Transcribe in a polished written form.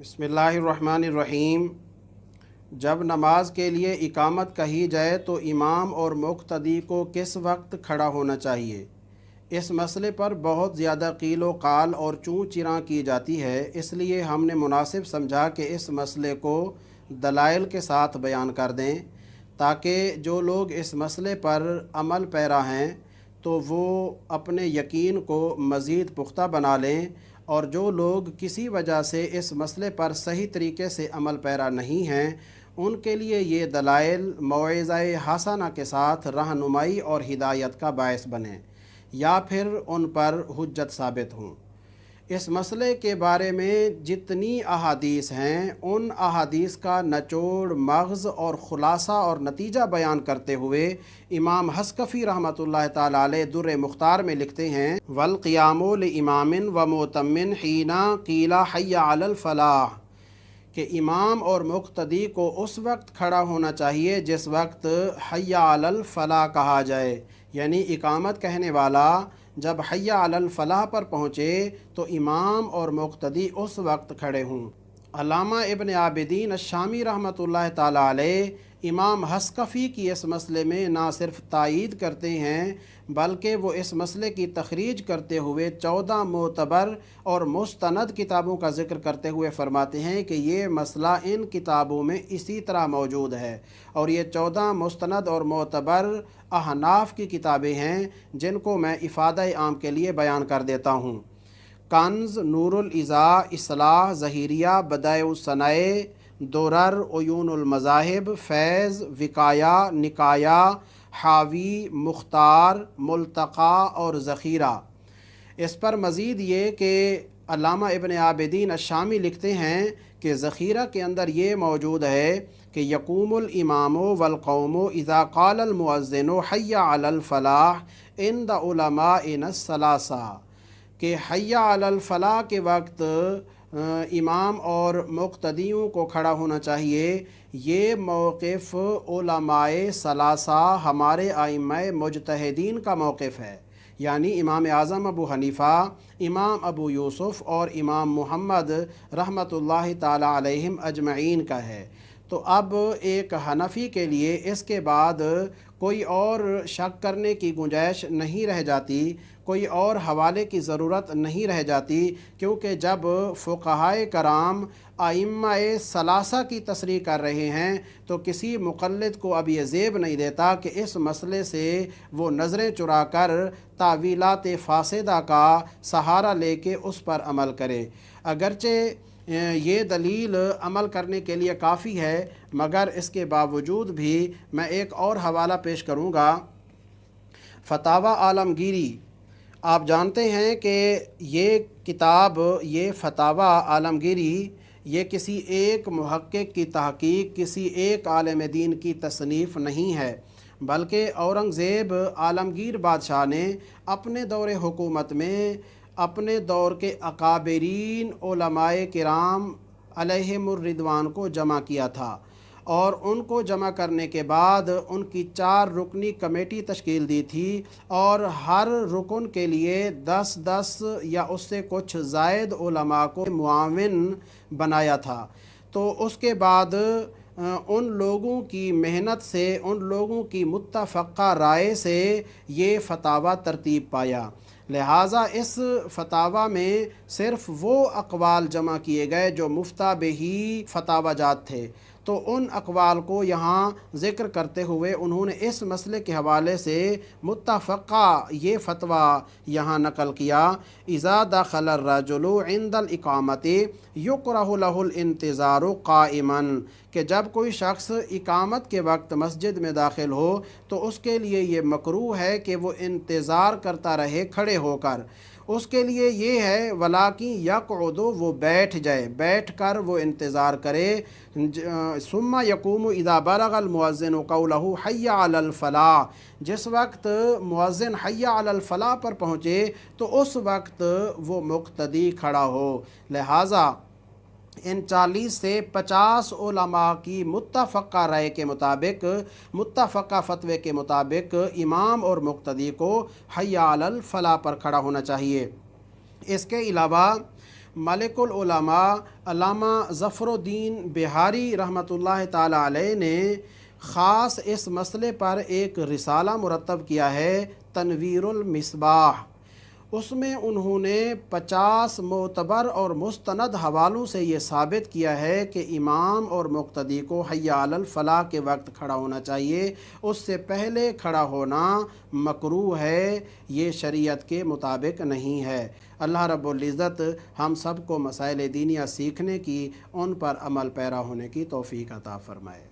बिस्मिल्लाहिर्रहमानिर्रहीम। जब नमाज के लिए इकामत कही जाए तो इमाम और मुक़्तदी को किस वक्त खड़ा होना चाहिए, इस मसले पर बहुत ज़्यादा क़ील व क़ाल और चूँ चिरां की जाती है। इसलिए हमने मुनासिब समझा कि इस मसले को दलाइल के साथ बयान कर दें, ताकि जो लोग इस मसले पर अमल पैरा हैं तो वो अपने यकीन को मज़ीद पुख्ता बना लें, और जो लोग किसी वजह से इस मसले पर सही तरीके से अमल पैरा नहीं हैं उनके लिए ये दलाइल मौइज़ा हसना के साथ रहनुमाई और हिदायत का बायस बने या फिर उन पर हुज्जत साबित हों। इस मसले के बारे में जितनी अहादीस हैं उन अहादीस का नचोड़ मग़ज़ और ख़ुलासा और नतीजा बयान करते हुए इमाम हस्कफ़ी रहमतुल्लाह ताला अलैह दुर्र मुख्तार में लिखते हैं, वल क़ियामु लिइमामिन व मुअत्तमिन हीना क़ीला हय्या अलल फ़लाह, कि इमाम और मुक़्तदी को उस वक्त खड़ा होना चाहिए जिस वक्त हय्या अलल फ़लाह कहा जाए, यानी इकामत कहने वाला जब हय्या अलल फ़लाह पर पहुँचे तो इमाम और मुक़्तदी उस वक्त खड़े हों। अल्लामा इब्न आबिदीन अश-शामी रहमतुल्लाह ताला अलैह इमाम हस्कफ़ी की इस मसले में ना सिर्फ तायीद करते हैं बल्कि वो इस मसले की तखरीज करते हुए 14 मोतबर और मुस्तनद किताबों का ज़िक्र करते हुए फ़रमाते हैं कि ये मसला इन किताबों में इसी तरह मौजूद है, और ये 14 मुस्तनद और मोतबर अहनाफ की किताबें हैं जिनको मैं इफ़ादा आम के लिए बयान कर देता हूँ। कंज़, नूरुल इज़ा, इस्लाह, ज़हीरिया, बदाउस सनाए, दुरर, उयूनुल मज़ाहिब, फ़ैज़, विकाया, निकाया, हावी, मुख्तार, मुल्तक़ा और ज़ख़ीरा। इस पर मज़ीद ये कि अल्लामा इब्न आबिदीन अश-शामी लिखते हैं कि ज़ख़ीरा के अंदर ये मौजूद है कि यक़ूमुल इमामु वल क़ौमु इज़ा क़ालल मुअज़्ज़िनु हय्या अलल फ़लाह इंद उलमाइना सलासा, कि हय्या अलल फ़लाह के वक्त इमाम और मुक़्तदियों को खड़ा होना चाहिए। ये मौक़िफ़ उलमाए सलासा हमारे आइम्माए मुज्तहिदीन का मौक़िफ़ है, यानी इमाम आज़म अबू हनीफ़ा, इमाम अबू यूसुफ़ और इमाम मुहम्मद रहमतुल्लाहि ताला अलैहिम अजमईन का है। तो अब एक हनफ़ी के लिए इसके बाद कोई और शक करने की गुंजाइश नहीं रह जाती, कोई और हवाले की ज़रूरत नहीं रह जाती, क्योंकि जब फ़ुक़हाए कराम आइम्माए सलासा की तसरीह कर रहे हैं तो किसी मुक़ल्लिद को अब ये ज़ेब नहीं देता कि इस मसले से वो नज़रें चुरा कर तावीलात फ़ासिदा का सहारा लेके उस पर अमल करे। अगरचे ये दलील अमल करने के लिए काफ़ी है, मगर इसके बावजूद भी मैं एक और हवाला पेश करूँगा। फ़तावा आलमगीरी, आप जानते हैं कि ये किताब, ये फ़तावा आलमगीरी, ये किसी एक मुहक्किक की तहक़ीक़, किसी एक आलिम दीन की तसनीफ़ नहीं है, बल्कि औरंगज़ेब आलमगीर बादशाह ने अपने दौरे हुकूमत में अपने दौर के अकाबरीन उलमाए किराम अलैहिमुर रिदवान को जमा किया था, और उनको जमा करने के बाद उनकी 4 रुकनी कमेटी तश्कील दी थी, और हर रुकन के लिए 10-10 या उससे कुछ ज़ायद उलमा को मुआविन बनाया था। तो उसके बाद उन लोगों की मेहनत से, उन लोगों की मुत्तफ़क़ा राय से ये फ़तावा तरतीब पाया। लिहाजा इस फ़तावा में सिर्फ़ वो अक़वाल जमा किए गए जो मुफ्ता बिही फ़तावा जात थे। तो उन अक़वाल को यहाँ ज़िक्र करते हुए उन्होंने इस मसले के हवाले से मुत्तफ़क़ा ये फ़तवा यहाँ नक़ल किया, इज़ा दख़ल अर्रजुलु इंदल इकामति युक़रहु लहुल इंतज़ारु क़ाइमन, कि जब कोई शख्स इकामत के वक्त मस्जिद में दाखिल हो तो उसके लिए ये मकरूह है कि वो इंतज़ार करता रहे खड़े होकर। उसके लिए ये है वलाकिन यक़उदु, वो बैठ जाए, बैठ कर वो इंतज़ार करे। सुम्मा यक़ूमु इज़ा बलगल मुअज़्ज़िनु क़ौलहु हय्या अलल फ़लाह, जिस वक्त मुअज़्ज़िन हय्या अलल फ़लाह पर पहुँचे तो उस वक्त वो मुक़्तदी खड़ा हो। लिहाजा इन 40 से 50 उलमा की मुत्तफ़क़ा राय के मुताबिक, मुत्तफ़क़ा फ़तवे के मुताबिक इमाम और मुक़्तदी को हय्या अलल फ़लाह पर खड़ा होना चाहिए। इसके अलावा मलिकुल उलमा अल्लामा ज़फ़रुद्दीन बिहारी रहमतुल्लाह ताला अलैह ने ख़ास इस मसले पर एक रिसाला मुरतब किया है, तनवीरुल मिसबाह। उसमें उन्होंने 50 मोतबर और मुस्तनद हवालों से ये साबित किया है कि इमाम और मुक्तदी को हय्या अलल फलाह के वक्त खड़ा होना चाहिए, उससे पहले खड़ा होना मकरूह है, ये शरीयत के मुताबिक नहीं है। अल्लाह रब्बुल इज़्ज़त हम सब को मसाइल दीनिया सीखने की, उन पर अमल पैरा होने की तौफ़ीक़ अता फ़रमाए।